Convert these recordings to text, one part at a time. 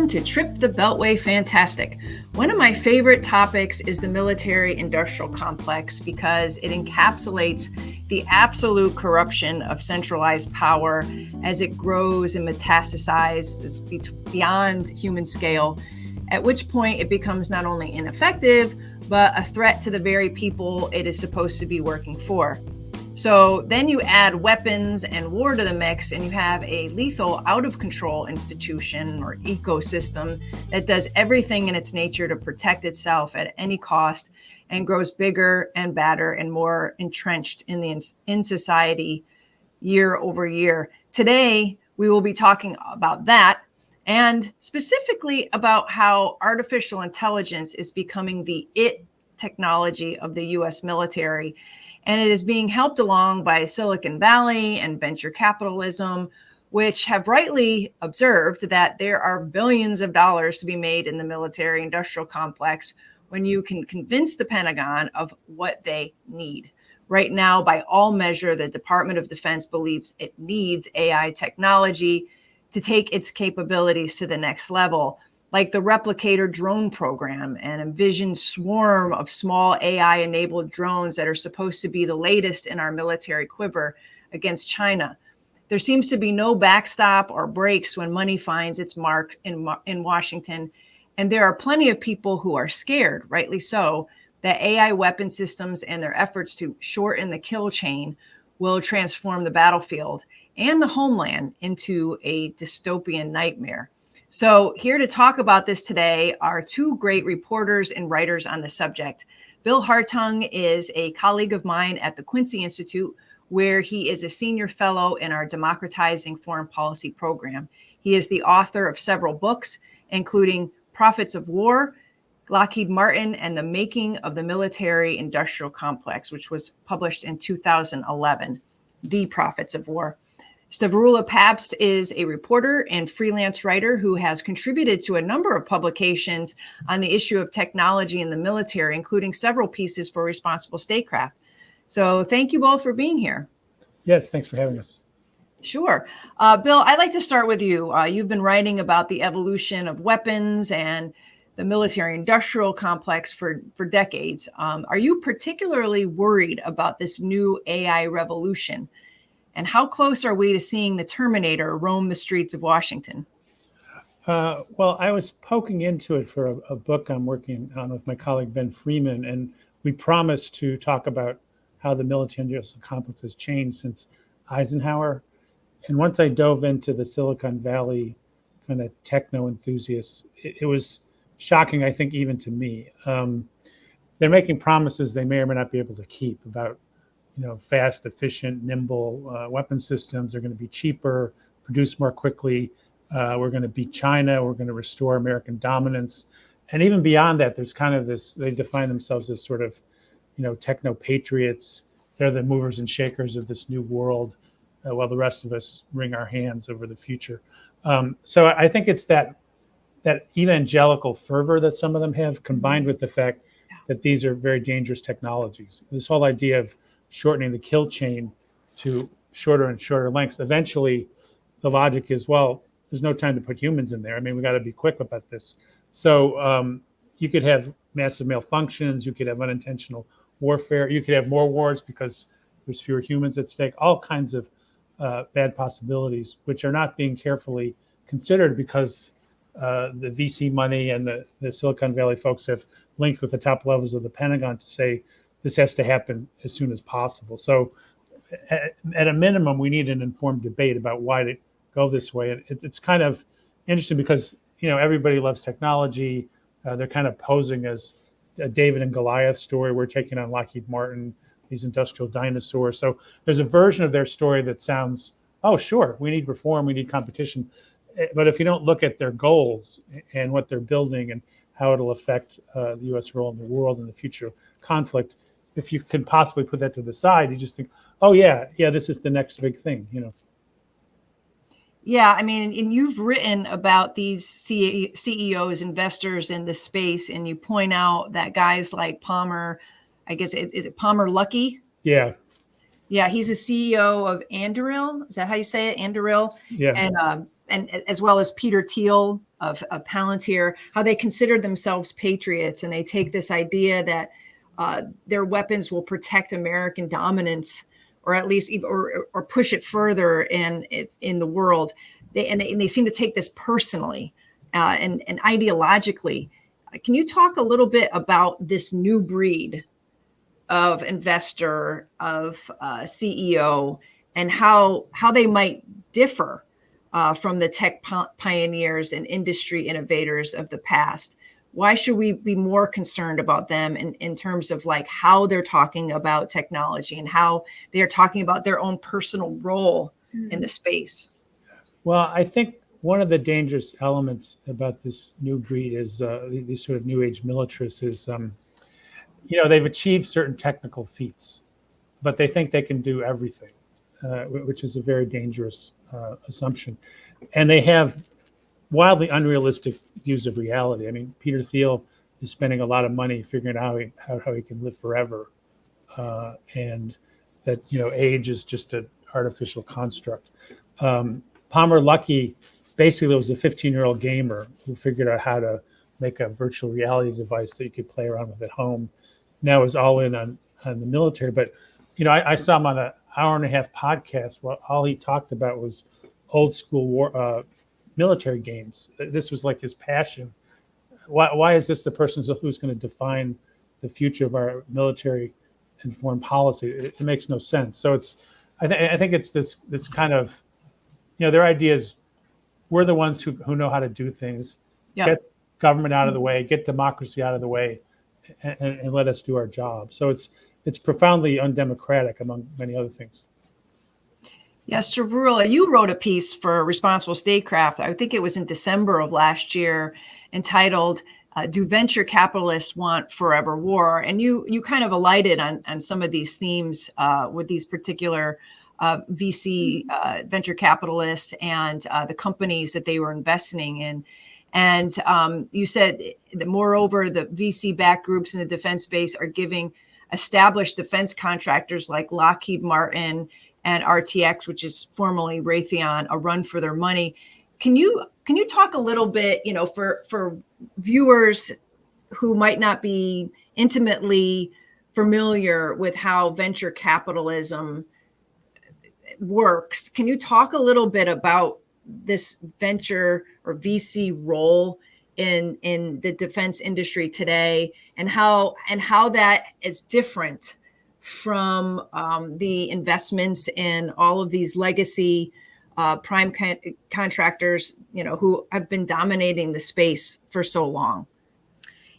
Welcome to Trip the Beltway Fantastic. One of my favorite topics is the military-industrial complex because it encapsulates the absolute corruption of centralized power as it grows and metastasizes beyond human scale, at which point it becomes not only ineffective, but a threat to the very people it is supposed to be working for. So then you add weapons and war to the mix, and you have a lethal, out-of-control institution or ecosystem that does everything in its nature to protect itself at any cost and grows bigger and badder and more entrenched in society year over year. Today, we will be talking about that and specifically about how artificial intelligence is becoming the IT technology of the U.S. military. And it is being helped along by Silicon Valley and venture capitalism, which have rightly observed that there are billions of dollars to be made in the military industrial complex when you can convince the Pentagon of what they need. Right now, by all measure, the Department of Defense believes it needs AI technology to take its capabilities to the next level, like the replicator drone program, an envisioned swarm of small AI-enabled drones that are supposed to be the latest in our military quiver against China. There seems to be no backstop or brakes when money finds its mark in Washington, and there are plenty of people who are scared, rightly so, that AI weapon systems and their efforts to shorten the kill chain will transform the battlefield and the homeland into a dystopian nightmare. So here to talk about this today are two great reporters and writers on the subject. Bill Hartung is a colleague of mine at the Quincy Institute, where he is a senior fellow in our Democratizing Foreign Policy program. He is the author of several books, including Prophets of War, Lockheed Martin, and the Making of the Military-Industrial Complex, which was published in 2011, The Prophets of War. Stavroula Pabst is a reporter and freelance writer who has contributed to a number of publications on the issue of technology in the military, including several pieces for Responsible Statecraft. So thank you both for being here. Yes, thanks for having us. Sure. Bill, I'd like to start with you. You've been writing about the evolution of weapons and the military-industrial complex for decades. Are you particularly worried about this new AI revolution? And how close are we to seeing the Terminator roam the streets of Washington? Well, I was poking into it for a book I'm working on with my colleague Ben Freeman, and we promised to talk about how the military-industrial complex has changed since Eisenhower. And once I dove into the Silicon Valley kind of techno enthusiasts, it was shocking, I think, even to me. They're making promises they may or may not be able to keep about fast, efficient, nimble weapon systems are going to be cheaper, produce more quickly. We're going to beat China. We're going to restore American dominance. And even beyond that, there's kind of this, they define themselves as sort of, techno patriots. They're the movers and shakers of this new world, while the rest of us wring our hands over the future. So I think it's that evangelical fervor that some of them have, combined with the fact that these are very dangerous technologies. This whole idea of shortening the kill chain to shorter and shorter lengths. Eventually, the logic is, well, there's no time to put humans in there. I mean, we got to be quick about this. So you could have massive malfunctions. You could have unintentional warfare. You could have more wars because there's fewer humans at stake. All kinds of bad possibilities, which are not being carefully considered because the VC money and the Silicon Valley folks have linked with the top levels of the Pentagon to say, this has to happen as soon as possible. So at a minimum, we need an informed debate about why to go this way. And it's kind of interesting because, everybody loves technology. They're kind of posing as a David and Goliath story. We're taking on Lockheed Martin, these industrial dinosaurs. So there's a version of their story that sounds, oh, sure, we need reform, we need competition. But if you don't look at their goals and what they're building and how it'll affect the U.S. role in the world and the future conflict, if you can possibly put that to the side, you just think, oh, yeah, this is the next big thing, Yeah, I mean, and you've written about these CEOs, investors in this space, and you point out that guys like Palmer, I guess, is it Palmer Luckey? Yeah. Yeah, he's a CEO of Anduril. Is that how you say it? Anduril? Yeah. And as well as Peter Thiel, of Palantir, how they consider themselves patriots, and they take this idea that their weapons will protect American dominance, or at least or push it further in the world. They seem to take this personally and ideologically. Can you talk a little bit about this new breed of investor, of CEO, and how they might differ from the tech pioneers and industry innovators of the past? Why should we be more concerned about them in terms of like how they're talking about technology and how they are talking about their own personal role in the space? Well, I think one of the dangerous elements about this new breed is these sort of new age militarists is, they've achieved certain technical feats, but they think they can do everything, which is a very dangerous assumption. And they have wildly unrealistic views of reality. I mean, Peter Thiel is spending a lot of money figuring out how he can live forever, and that age is just an artificial construct. Palmer Luckey basically was a 15-year-old gamer who figured out how to make a virtual reality device that you could play around with at home. Now is all in on the military. But I saw him on an hour-and-a-half podcast. Well, all he talked about was old school war military games. This was like his passion. Why is this the person who's going to define the future of our military and foreign policy? It makes no sense. So I think it's this kind of, their idea is we're the ones who know how to do things, get government out of the way, get democracy out of the way, and let us do our job. So it's profoundly undemocratic, among many other things. Yes, Stavroula, you wrote a piece for Responsible Statecraft, I think it was in December of last year, entitled, Do Venture Capitalists Want Forever War? And you kind of alighted on some of these themes with these particular VC venture capitalists and the companies that they were investing in. And you said that, moreover, the VC-backed groups in the defense space are giving established defense contractors like Lockheed Martin and RTX, which is formerly Raytheon, a run for their money. Can you talk a little bit, for viewers who might not be intimately familiar with how venture capitalism works? Can you talk a little bit about this venture or VC role in the defense industry today, and how that is different from the investments in all of these legacy prime contractors, who have been dominating the space for so long?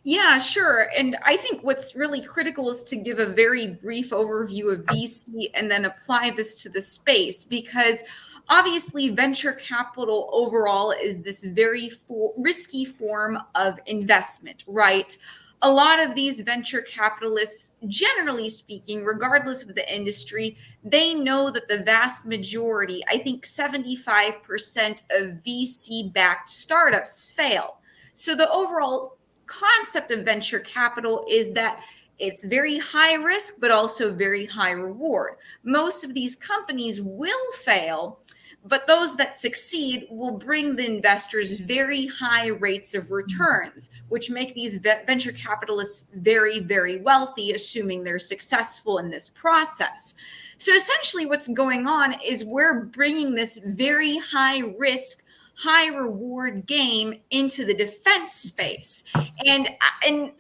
Yeah, sure. And I think what's really critical is to give a very brief overview of VC and then apply this to the space, because obviously venture capital overall is this very risky form of investment, right? A lot of these venture capitalists, generally speaking, regardless of the industry, they know that the vast majority, I think 75% of VC-backed startups fail. So the overall concept of venture capital is that it's very high risk, but also very high reward. Most of these companies will fail, but those that succeed will bring the investors very high rates of returns, which make these venture capitalists very, very wealthy, assuming they're successful in this process. So essentially what's going on is we're bringing this very high risk, high reward game into the defense space. And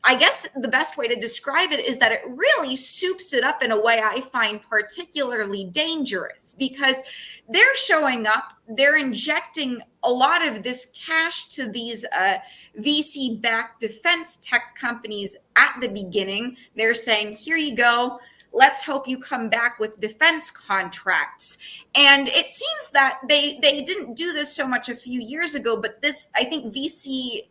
I guess the best way to describe it is that it really soups it up in a way I find particularly dangerous, because they're showing up, they're injecting a lot of this cash to these VC-backed defense tech companies at the beginning. They're saying, here you go. Let's hope you come back with defense contracts. And it seems that they didn't do this so much a few years ago, but this, I think VC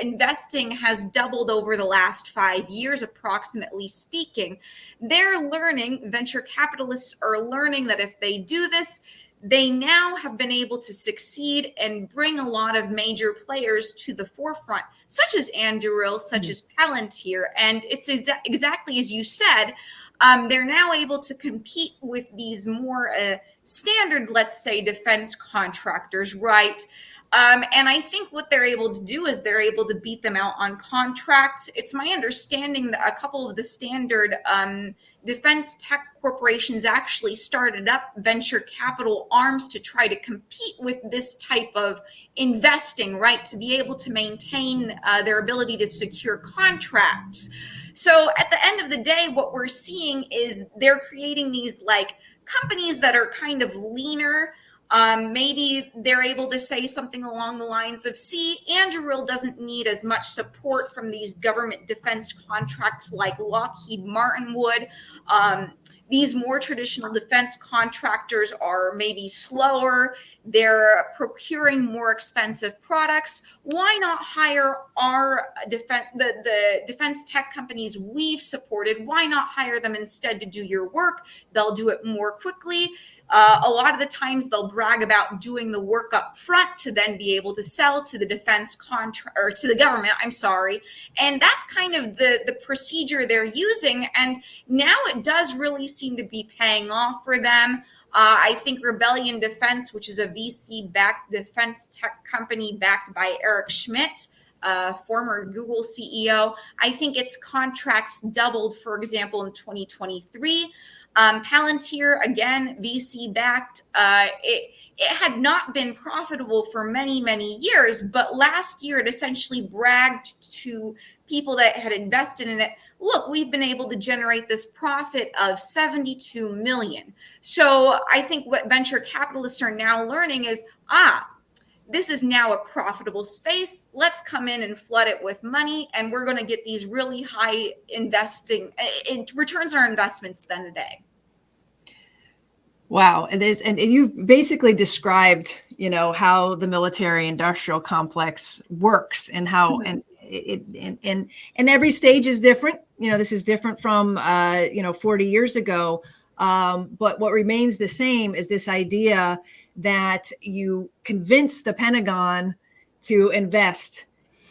investing has doubled over the last 5 years, approximately speaking. They're learning, venture capitalists are learning that if they do this, they now have been able to succeed and bring a lot of major players to the forefront, such as Anduril, such as Palantir. And it's exactly as you said. they're now able to compete with these more standard, let's say, defense contractors, right? And I think what they're able to do is they're able to beat them out on contracts. It's my understanding that a couple of the standard defense tech corporations actually started up venture capital arms to try to compete with this type of investing, right? To be able to maintain their ability to secure contracts. So at the end of the day, what we're seeing is they're creating these like companies that are kind of leaner. Maybe they're able to say something along the lines of, see, Anduril doesn't need as much support from these government defense contracts like Lockheed Martin would. These more traditional defense contractors are maybe slower. They're procuring more expensive products. Why not hire our the defense tech companies we've supported? Why not hire them instead to do your work? They'll do it more quickly. A lot of the times they'll brag about doing the work up front to then be able to sell to the defense contract or to the government, I'm sorry. And that's kind of the procedure they're using. And now it does really seem to be paying off for them. I think Rebellion Defense, which is a VC-backed defense tech company backed by Eric Schmidt, former Google CEO, I think its contracts doubled, for example, in 2023. Palantir, again, VC backed. It had not been profitable for many, many years, but last year it essentially bragged to people that had invested in it. Look, we've been able to generate this profit of 72 million. So I think what venture capitalists are now learning is, this is now a profitable space. Let's come in and flood it with money, and we're going to get these really high investing returns on our investments at the end of the day. Wow, it is, and you've basically described, how the military-industrial complex works and how, and every stage is different. This is different from 40 years ago, but what remains the same is this idea that you convince the Pentagon to invest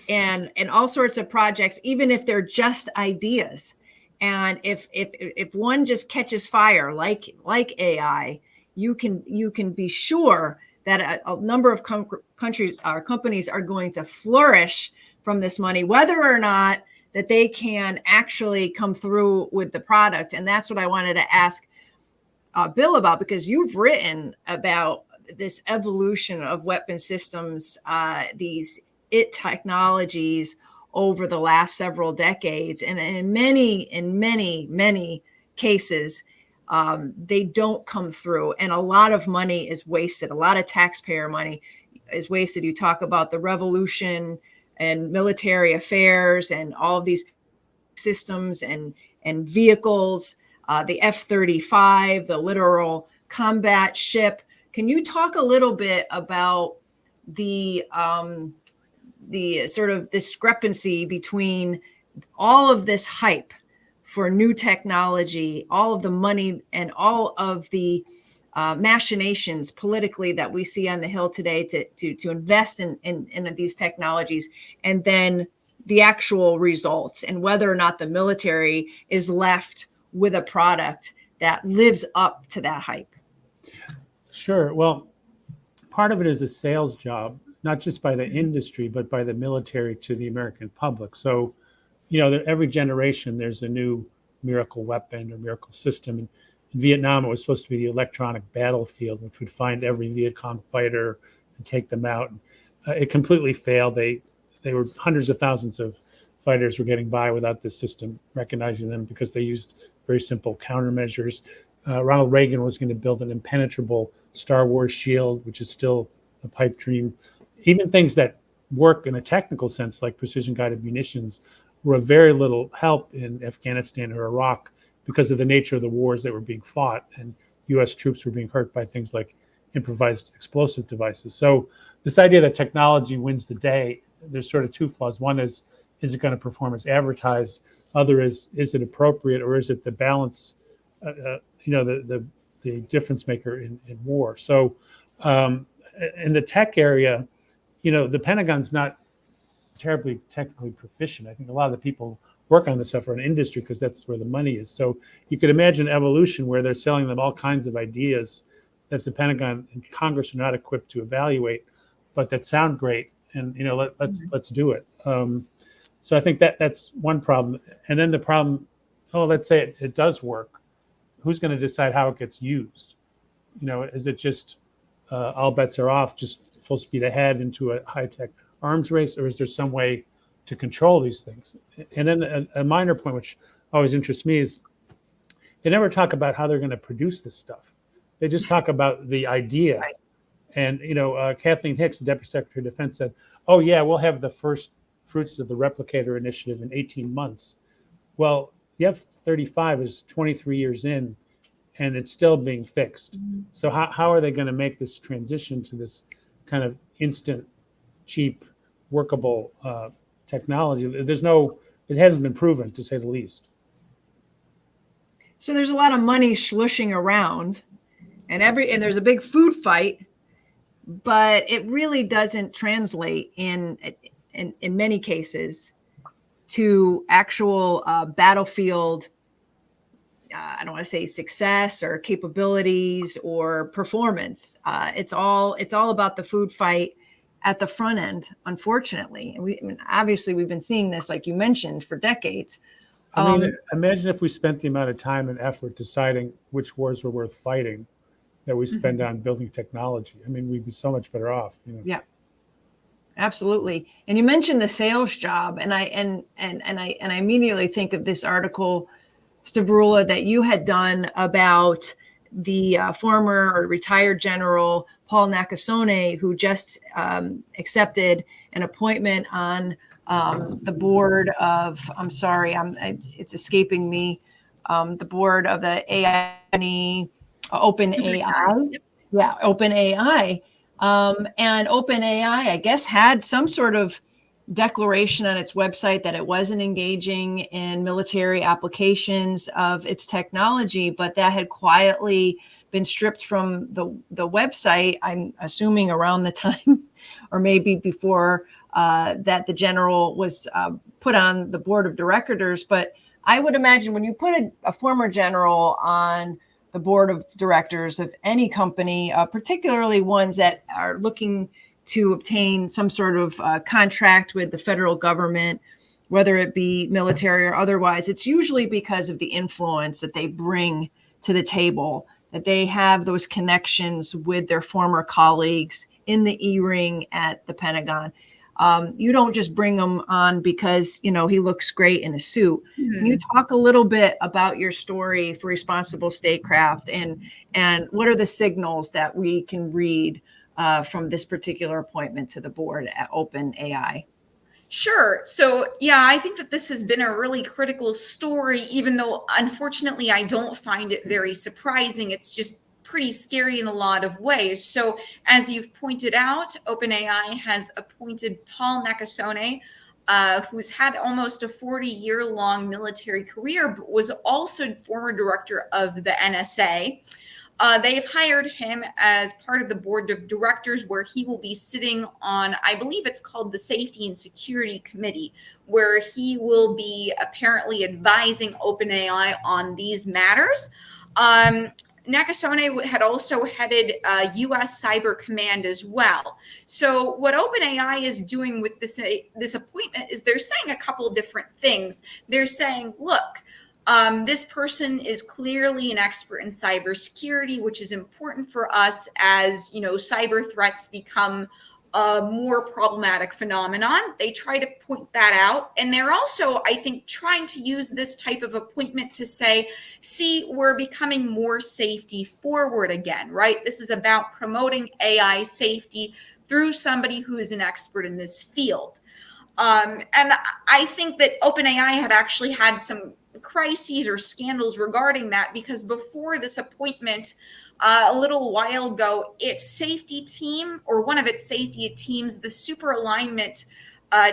in all sorts of projects, even if they're just ideas. And if one just catches fire, like AI, you can be sure that a number of countries or companies are going to flourish from this money, whether or not that they can actually come through with the product. And that's what I wanted to ask Bill about, because you've written about this evolution of weapon systems, these technologies over the last several decades. And in many cases, they don't come through. And a lot of money is wasted. A lot of taxpayer money is wasted. You talk about the revolution and military affairs and all of these systems and vehicles, the F-35, the literal combat ship. Can you talk a little bit about the sort of discrepancy between all of this hype for new technology, all of the money and all of the machinations politically that we see on the Hill today to invest in these technologies, and then the actual results, and whether or not the military is left with a product that lives up to that hype? Sure. Well, part of it is a sales job, not just by the industry, but by the military to the American public. So, every generation there's a new miracle weapon or miracle system. In Vietnam, it was supposed to be the electronic battlefield, which would find every Viet Cong fighter and take them out. It completely failed. They were hundreds of thousands of fighters were getting by without this system recognizing them because they used very simple countermeasures. Ronald Reagan was going to build an impenetrable Star Wars shield, which is still a pipe dream. Even things that work in a technical sense, like precision-guided munitions, were of very little help in Afghanistan or Iraq because of the nature of the wars that were being fought, and U.S. troops were being hurt by things like improvised explosive devices. So this idea that technology wins the day, there's sort of two flaws. One is it going to perform as advertised? Other is it appropriate, or is it the balance, the difference maker in war? So in the tech area, the Pentagon's not terribly technically proficient. I think a lot of the people work on this stuff for an industry because that's where the money is. So you could imagine evolution where they're selling them all kinds of ideas that the Pentagon and Congress are not equipped to evaluate, but that sound great, and let's do it. So I think that's one problem. And then the problem, let's say it does work. Who's going to decide how it gets used? Is it just all bets are off, just full speed ahead into a high-tech arms race, or is there some way to control these things? And then a minor point, which always interests me, is they never talk about how they're going to produce this stuff. They just talk about the idea. Right. And, Kathleen Hicks, the Deputy Secretary of Defense, said, oh, yeah, we'll have the first fruits of the replicator initiative in 18 months. Well, the F-35 is 23 years in, and it's still being fixed. So how are they going to make this transition to this kind of instant, cheap, workable technology? It hasn't been proven, to say the least. So there's a lot of money slushing around, and there's a big food fight, but it really doesn't translate in many cases to actual battlefield. I don't want to say success or capabilities or performance. It's all about the food fight at the front end, unfortunately. And obviously we've been seeing this, like you mentioned, for decades. Imagine if we spent the amount of time and effort deciding which wars were worth fighting that we spend on building technology. We'd be so much better off. Yeah, absolutely. And you mentioned the sales job, and I immediately think of this article, Stavroula, that you had done about the former or retired General Paul Nakasone, who just accepted an appointment on the board of, it's escaping me, the board of the AI, OpenAI. Yeah, OpenAI. And OpenAI, I guess, had some sort of declaration on its website that it wasn't engaging in military applications of its technology, but that had quietly been stripped from the website, I'm assuming around the time or maybe before that the general was put on the board of directors. But I would imagine when you put a former general on the board of directors of any company, particularly ones that are looking to obtain some sort of contract with the federal government, whether it be military or otherwise, it's usually because of the influence that they bring to the table, that they have those connections with their former colleagues in the E-ring at the Pentagon. You don't just bring them on because, he looks great in a suit. Mm-hmm. Can you talk a little bit about your story for responsible statecraft and what are the signals that we can read from this particular appointment to the board at OpenAI? Sure. So, yeah, I think that this has been a really critical story, even though, unfortunately, I don't find it very surprising. It's just pretty scary in a lot of ways. So, as you've pointed out, OpenAI has appointed Paul Nakasone, who's had almost a 40-year-long military career, but was also former director of the NSA. They've hired him as part of the board of directors, where he will be sitting on, I believe it's called the Safety and Security Committee, where he will be apparently advising OpenAI on these matters. Nakasone had also headed U.S. Cyber Command as well. So what OpenAI is doing with this appointment is they're saying a couple different things. They're saying, look, this person is clearly an expert in cybersecurity, which is important for us as, cyber threats become a more problematic phenomenon. They try to point that out. And they're also, I think, trying to use this type of appointment to say, see, we're becoming more safety forward again, right? This is about promoting AI safety through somebody who is an expert in this field. And I think that OpenAI had actually had some crises or scandals regarding that, because before this appointment, a little while ago, its safety team, or one of its safety teams, the super alignment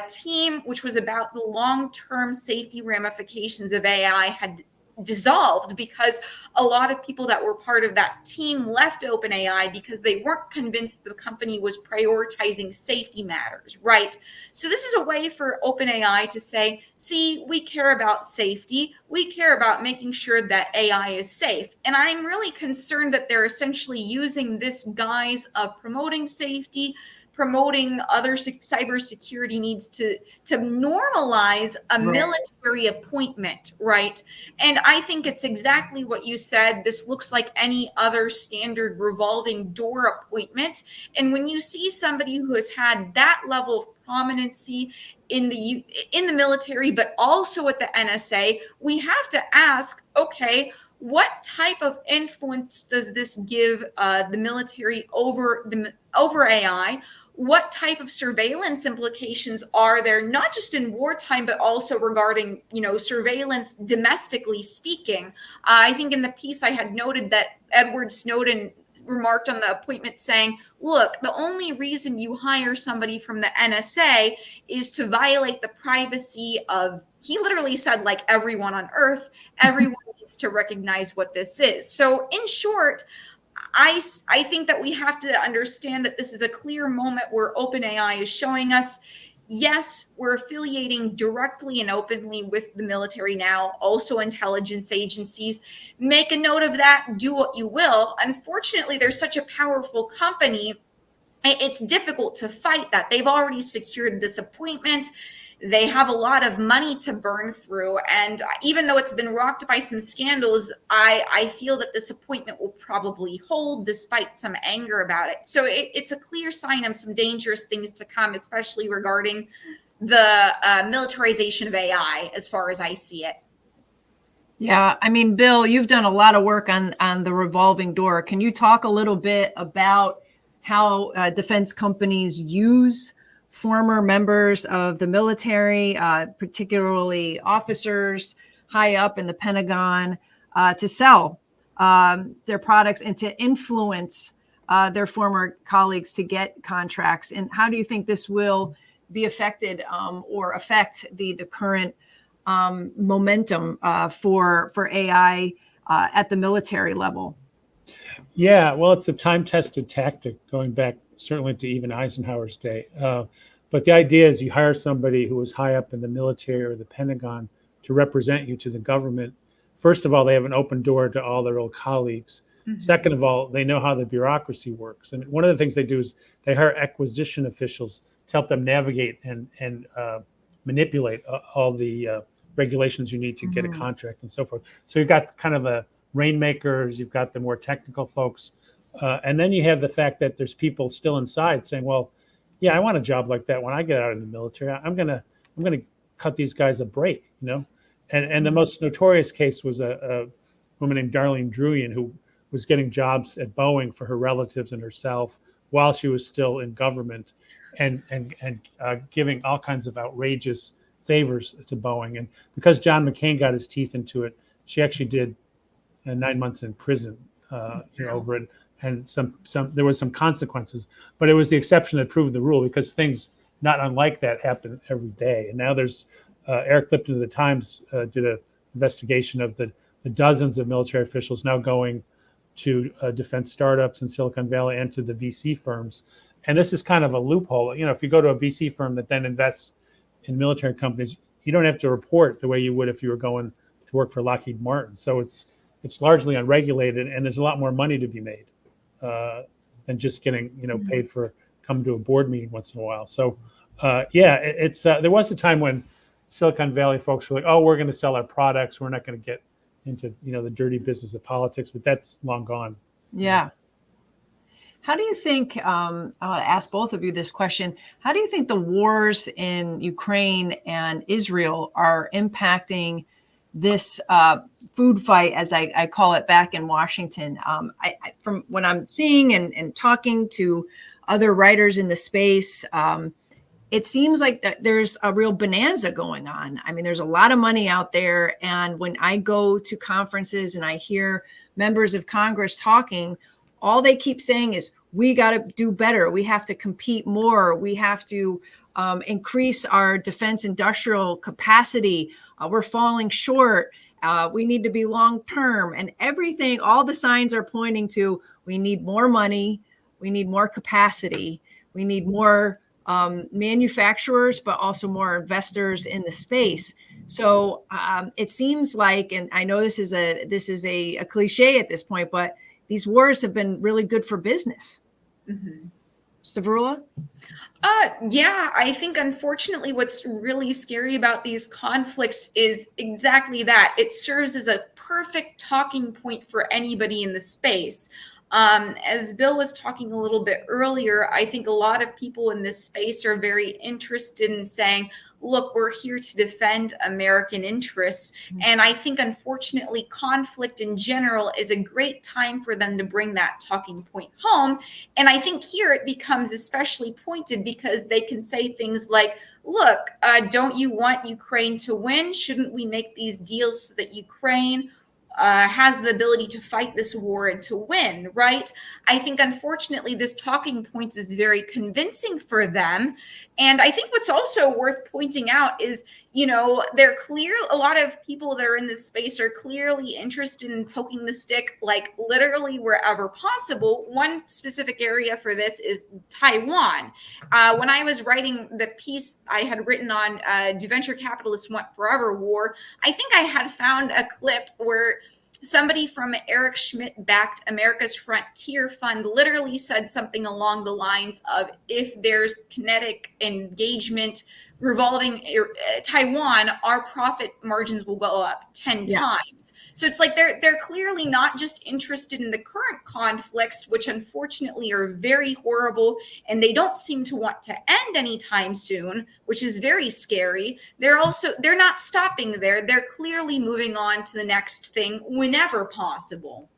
team, which was about the long-term safety ramifications of AI, had dissolved because a lot of people that were part of that team left OpenAI because they weren't convinced the company was prioritizing safety matters, right? So this is a way for OpenAI to say, see, we care about safety. We care about making sure that AI is safe. And I'm really concerned that they're essentially using this guise of promoting safety, promoting other cybersecurity needs to normalize a military appointment, right? And I think it's exactly what you said. This looks like any other standard revolving door appointment. And when you see somebody who has had that level of prominency in the military, but also at the NSA, we have to ask, okay, what type of influence does this give the military over AI? What type of surveillance implications are there, not just in wartime, but also regarding, surveillance domestically speaking? I think in the piece I had noted that Edward Snowden remarked on the appointment saying, look, the only reason you hire somebody from the NSA is to violate the privacy of, he literally said, like, everyone on earth. Everyone needs to recognize what this is. So in short, I think that we have to understand that this is a clear moment where OpenAI is showing us, yes, we're affiliating directly and openly with the military now, also intelligence agencies. Make a note of that. Do what you will. Unfortunately, they're such a powerful company. It's difficult to fight that. They've already secured this appointment. They have a lot of money to burn through. And even though it's been rocked by some scandals, I feel that this appointment will probably hold despite some anger about it. So it's a clear sign of some dangerous things to come, especially regarding the militarization of AI, as far as I see it. Yeah, I mean, Bill, you've done a lot of work on the revolving door. Can you talk a little bit about how defense companies use former members of the military, particularly officers high up in the Pentagon, to sell their products and to influence their former colleagues to get contracts? And how do you think this will be affected or affect the current momentum for AI at the military level? Yeah, well, it's a time-tested tactic going back certainly to even Eisenhower's day. But the idea is you hire somebody who was high up in the military or the Pentagon to represent you to the government. First of all, they have an open door to all their old colleagues. Mm-hmm. Second of all, they know how the bureaucracy works. And one of the things they do is they hire acquisition officials to help them navigate and manipulate all the regulations you need to get a contract and so forth. So you've got kind of a rainmakers, you've got the more technical folks. And then you have the fact that there's people still inside saying, well, yeah, I want a job like that when I get out of the military. I'm gonna cut these guys a break, And the most notorious case was a woman named Darlene Druyan, who was getting jobs at Boeing for her relatives and herself while she was still in government, and giving all kinds of outrageous favors to Boeing. And because John McCain got his teeth into it, she actually did 9 months in prison, over it. And there was some consequences, but it was the exception that proved the rule, because things not unlike that happen every day. And now there's Eric Lipton of the Times did an investigation of the dozens of military officials now going to defense startups in Silicon Valley and to the VC firms. And this is kind of a loophole. If you go to a VC firm that then invests in military companies, you don't have to report the way you would if you were going to work for Lockheed Martin. So it's largely unregulated, and there's a lot more money to be made than just getting paid for coming to a board meeting once in a while. So it's there was a time when Silicon Valley folks were like, oh, we're going to sell our products, we're not going to get into the dirty business of politics, but that's long gone. Yeah. How do you think, I'll ask both of you this question, how do you think the wars in Ukraine and Israel are impacting this food fight, as I call it, back in Washington? From what I'm seeing and talking to other writers in the space, it seems like that there's a real bonanza going on. I mean, there's a lot of money out there. And when I go to conferences and I hear members of Congress talking, all they keep saying is, we got to do better. We have to compete more. We have to increase our defense industrial capacity. We're falling short. We need to be long-term, and everything, all the signs are pointing to, we need more money, we need more capacity, we need more manufacturers, but also more investors in the space. So it seems like, and I know this is a cliche at this point, but these wars have been really good for business. Mm-hmm. Stavroula? Yeah, I think unfortunately what's really scary about these conflicts is exactly that. It serves as a perfect talking point for anybody in the space. As Bill was talking a little bit earlier, I think a lot of people in this space are very interested in saying, look, we're here to defend American interests. And I think, unfortunately, conflict in general is a great time for them to bring that talking point home. And I think here it becomes especially pointed because they can say things like, look, don't you want Ukraine to win? Shouldn't we make these deals so that Ukraine has the ability to fight this war and to win, right? I think, unfortunately, this talking point is very convincing for them. And I think what's also worth pointing out is, they're clear. A lot of people that are in this space are clearly interested in poking the stick, like literally wherever possible. One specific area for this is Taiwan. When I was writing the piece I had written on Do Venture Capitalists Want Forever War, I think I had found a clip where somebody from Eric Schmidt-backed America's Frontier Fund literally said something along the lines of, if there's kinetic engagement revolving Taiwan, our profit margins will go up 10 times. So it's like they're clearly not just interested in the current conflicts, which unfortunately are very horrible, and they don't seem to want to end anytime soon, which is very scary. They're not stopping there. They're clearly moving on to the next thing whenever possible.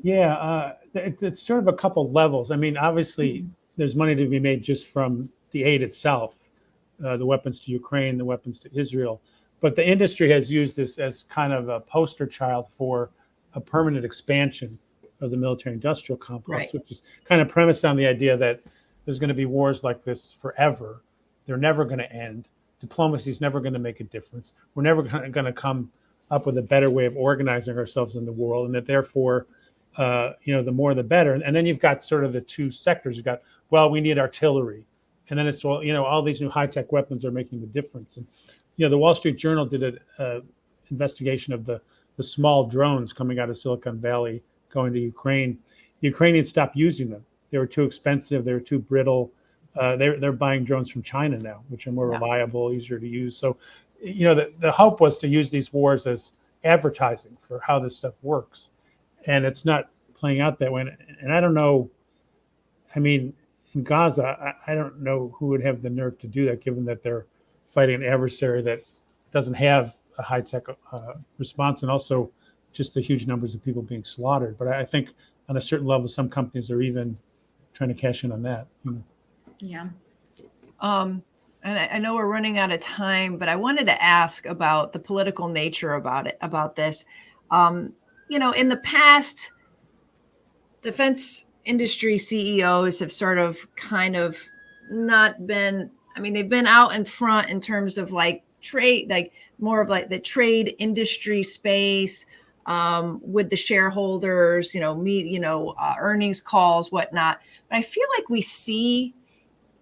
Yeah, it's sort of a couple levels. I mean, obviously, there's money to be made just from the aid itself, the weapons to Ukraine, the weapons to Israel. But the industry has used this as kind of a poster child for a permanent expansion of the military-industrial complex, which is kind of premised on the idea that there's going to be wars like this forever. They're never going to end. Diplomacy is never going to make a difference. We're never going to come up with a better way of organizing ourselves in the world, and that therefore, the more the better. And then you've got sort of the two sectors. You've got, well, we need artillery. And then it's, well, all these new high-tech weapons are making the difference. And, the Wall Street Journal did an investigation of the small drones coming out of Silicon Valley going to Ukraine. The Ukrainians stopped using them. They were too expensive. They were too brittle. They're buying drones from China now, which are more reliable, easier to use. So, the hope was to use these wars as advertising for how this stuff works. And it's not playing out that way. And I don't know, I mean, in Gaza, I don't know who would have the nerve to do that, given that they're fighting an adversary that doesn't have a high-tech response, and also just the huge numbers of people being slaughtered. But I think on a certain level, some companies are even trying to cash in on that. Yeah. And I know we're running out of time, but I wanted to ask about the political nature about this. In the past, defense industry CEOs have sort of kind of not been, they've been out in front in terms of like trade, like more of like the trade industry space with the shareholders, earnings calls, whatnot. But I feel like we see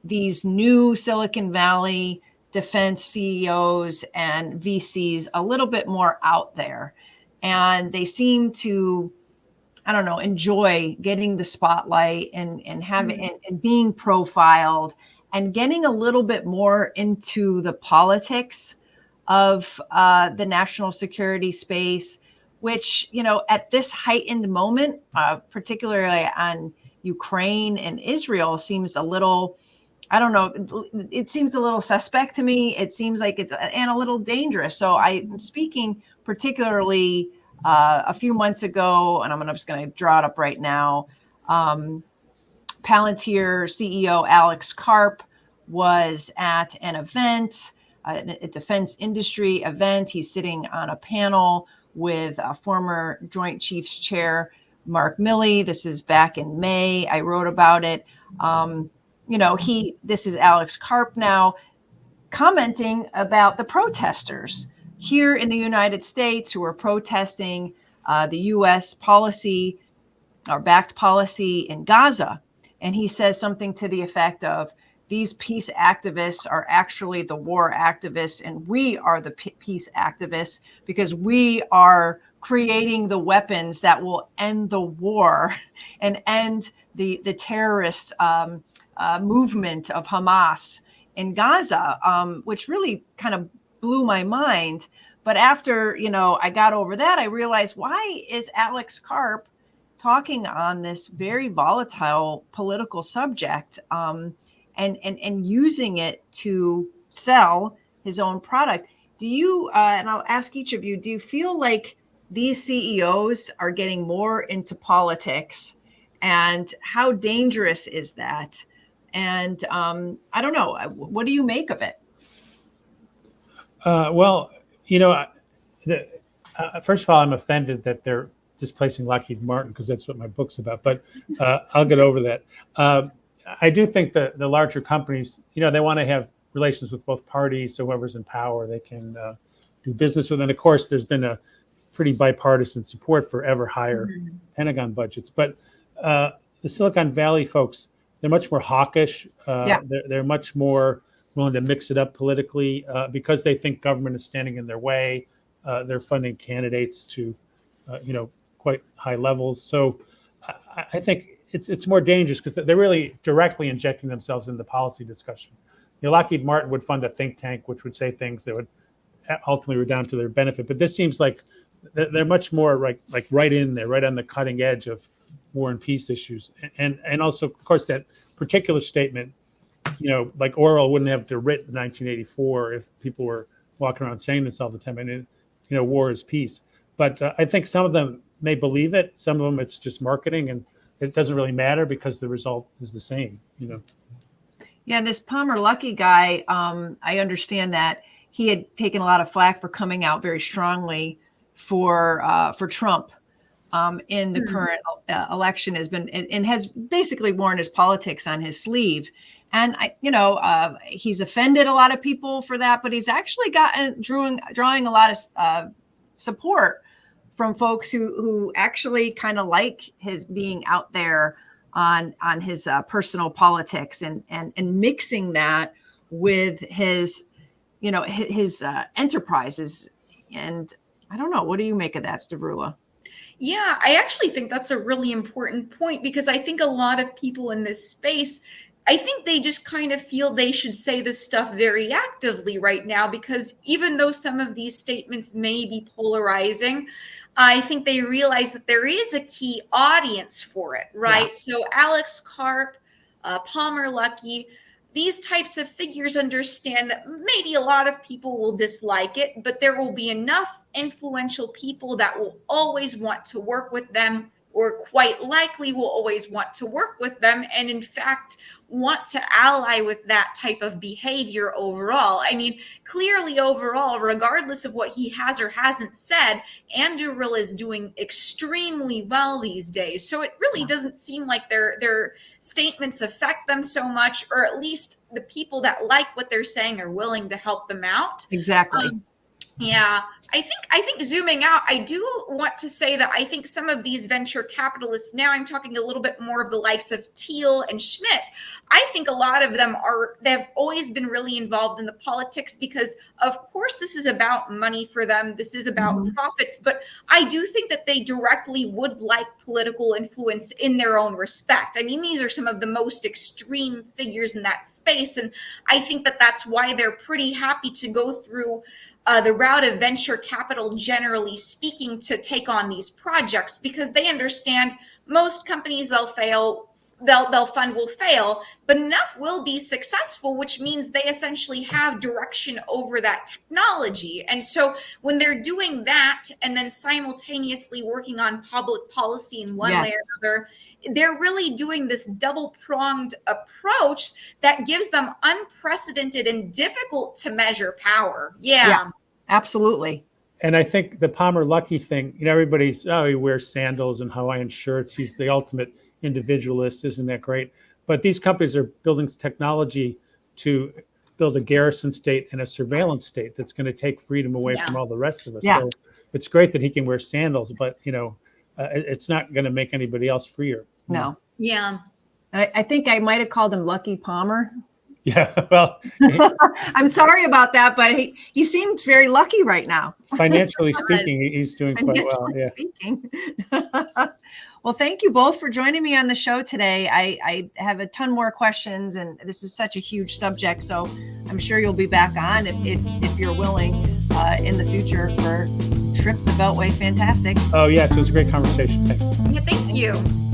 these new Silicon Valley defense CEOs and VCs a little bit more out there. And they seem to, enjoy getting the spotlight and having and being profiled and getting a little bit more into the politics of the national security space, which, at this heightened moment, particularly on Ukraine and Israel, seems a little, it seems a little suspect to me. It seems like it's and a little dangerous. So I'm speaking particularly a few months ago, and I'm just going to draw it up right now. Palantir CEO Alex Karp was at an event, a defense industry event. He's sitting on a panel with a former Joint Chiefs Chair, Mark Milley. This is back in May. I wrote about it. This is Alex Karp now commenting about the protesters here in the United States who are protesting the U.S. policy or backed policy in Gaza. And he says something to the effect of, these peace activists are actually the war activists, and we are the peace activists because we are creating the weapons that will end the war and end the terrorist movement of Hamas in Gaza, which really kind of blew my mind. But after, I got over that, I realized, why is Alex Karp talking on this very volatile political subject and using it to sell his own product? Do you, and I'll ask each of you, do you feel like these CEOs are getting more into politics, and how dangerous is that? And I don't know, what do you make of it? Well, first of all, I'm offended that they're displacing Lockheed Martin, because that's what my book's about. But I'll get over that. I do think that the larger companies, they want to have relations with both parties. So whoever's in power, they can do business with. And of course, there's been a pretty bipartisan support for ever higher Pentagon budgets. But the Silicon Valley folks, they're much more hawkish. They're much more willing to mix it up politically because they think government is standing in their way. They're funding candidates to, quite high levels. So I think it's more dangerous because they're really directly injecting themselves in the policy discussion. Lockheed Martin would fund a think tank which would say things that would ultimately redound to their benefit. But this seems like they're much more like right in there, right on the cutting edge of war and peace issues. And also, of course, that particular statement, like Orwell wouldn't have to write 1984 if people were walking around saying this all the time. And war is peace. But I think some of them may believe it. Some of them, it's just marketing, and it doesn't really matter because the result is the same. Yeah, this Palmer Luckey guy, I understand that he had taken a lot of flack for coming out very strongly for Trump in the current election, has basically worn his politics on his sleeve. And he's offended a lot of people for that, but he's actually drawing a lot of support from folks who actually kind of like his being out there on his personal politics and mixing that with his enterprises. And I don't know, what do you make of that, Stavroula? Yeah, I actually think that's a really important point, because I think a lot of people in this space, I think they just kind of feel they should say this stuff very actively right now, because even though some of these statements may be polarizing, I think they realize that there is a key audience for it, right? Yeah. So Alex Karp, Palmer Luckey, these types of figures understand that maybe a lot of people will dislike it, but there will be enough influential people that will always want to work with them, or quite likely will always want to work with them, and in fact want to ally with that type of behavior overall. I mean, clearly overall, regardless of what he has or hasn't said, Andrew Rill is doing extremely well these days. So it really doesn't seem like their statements affect them so much, or at least the people that like what they're saying are willing to help them out. Exactly. Yeah, I think zooming out, I do want to say that I think some of these venture capitalists, now I'm talking a little bit more of the likes of Thiel and Schmidt, I think a lot of them they've always been really involved in the politics, because of course this is about money for them. This is about profits, but I do think that they directly would like political influence in their own respect. I mean, these are some of the most extreme figures in that space. And I think that that's why they're pretty happy to go through the route of venture capital, generally speaking, to take on these projects, because they understand most companies, they'll fail, they'll fund will fail, but enough will be successful, which means they essentially have direction over that technology. And so when they're doing that and then simultaneously working on public policy in one way or another, they're really doing this double-pronged approach that gives them unprecedented and difficult to measure power. Yeah, absolutely. And I think the Palmer Luckey thing, everybody's, he wears sandals and Hawaiian shirts. He's the ultimate individualist. Isn't that great? But these companies are building technology to build a garrison state and a surveillance state that's going to take freedom away from all the rest of us. Yeah. So it's great that he can wear sandals, but it's not going to make anybody else freer. No. Yeah. I think I might have called him Lucky Palmer. Yeah, well, I'm sorry about that, but he seems very lucky right now. Financially speaking, he's doing quite well. Yeah. Speaking. Well, thank you both for joining me on the show today. I have a ton more questions, and this is such a huge subject, so I'm sure you'll be back on if you're willing in the future for Trip the Beltway. Fantastic. Oh, yes, it was a great conversation. Thanks. Yeah, thank you.